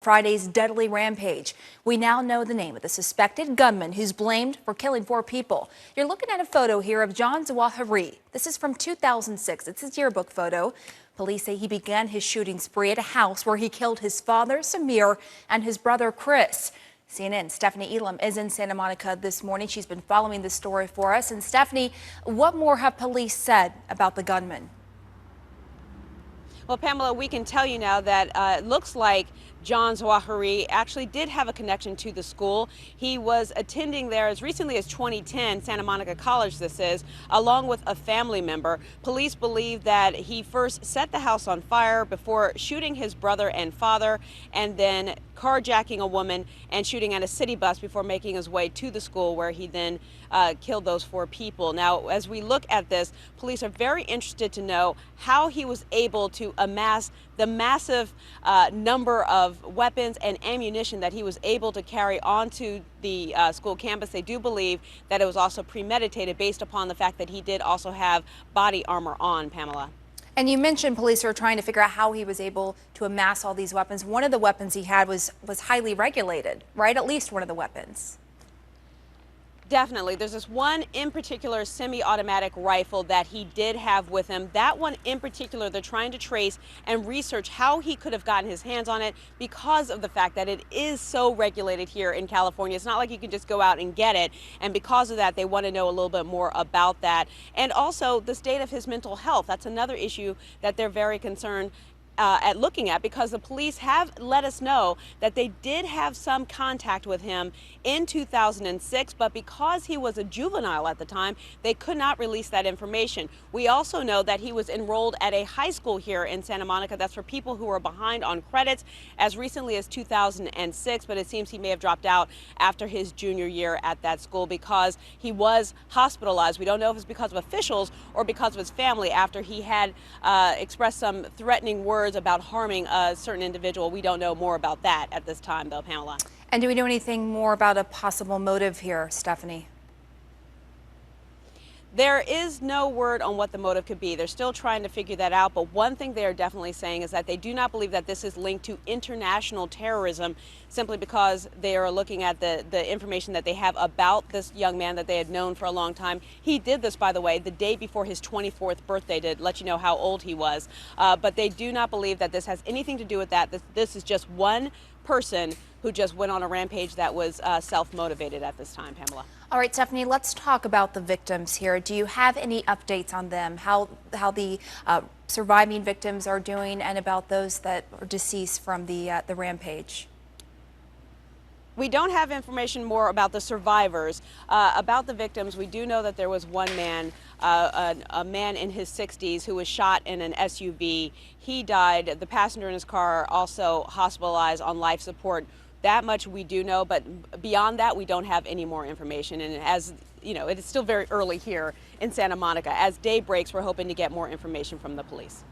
Friday's deadly rampage. We now know the name of the suspected gunman who's blamed for killing 4 people. You're looking at a photo here of John Zawahiri. This is from 2006. It's his yearbook photo. Police say he began his shooting spree at a house where he killed his father, Samir, and his brother, Chris. CNN Stephanie Elam is in Santa Monica this morning. She's been following this story for us. And Stephanie, what more have police said about the gunman? Well, Pamela, we can tell you now that it looks like John Zawahiri actually did have a connection to the school. He was attending there as recently as 2010, Santa Monica College this is, along with a family member. Police believe that he first set the house on fire before shooting his brother and father, and then carjacking a woman and shooting at a city bus before making his way to the school, where he then killed those 4 people. Now, as we look at this, police are very interested to know how he was able to amass the massive number of weapons and ammunition that he was able to carry onto the school campus. They do believe that it was also premeditated based upon the fact that he did also have body armor on, Pamela. And you mentioned police are trying to figure out how he was able to amass all these weapons. One of the weapons he had was highly regulated, right? At least one of the weapons. Definitely. There's this one in particular semi-automatic rifle that he did have with him. That one in particular, they're trying to trace and research how he could have gotten his hands on it because of the fact that it is so regulated here in California. It's not like you can just go out and get it. And because of that, they want to know a little bit more about that. And also the state of his mental health. That's another issue that they're very concerned at looking at, because the police have let us know that they did have some contact with him in 2006, but because he was a juvenile at the time, they could not release that information. We also know that he was enrolled at a high school here in Santa Monica that's for people who are behind on credits as recently as 2006, but it seems he may have dropped out after his junior year at that school because he was hospitalized. We don't know if it's because of officials or because of his family after he had expressed some threatening words about harming a certain individual. We don't know more about that at this time, though, Pamela. And do we know anything more about a possible motive here, Stephanie? There is no word on what the motive could be. They're still trying to figure that out, but one thing they are definitely saying is that they do not believe that this is linked to international terrorism, simply because they are looking at the information that they have about this young man that they had known for a long time. He did this, by the way, the day before his 24th birthday, to let you know how old he was. But they do not believe that this has anything to do with that. This is just one person who just went on a rampage that was self-motivated at this time, Pamela. All right, Stephanie, let's talk about the victims here. Do you have any updates on them, how the surviving victims are doing, and about those that are deceased from the rampage? We don't have information more about the survivors. About the victims, we do know that there was one man, a man in his 60s, who was shot in an SUV. He died. The passenger in his car also hospitalized on life support. That much we do know, but beyond that, we don't have any more information. And as you know, it is still very early here in Santa Monica. As day breaks, we're hoping to get more information from the police.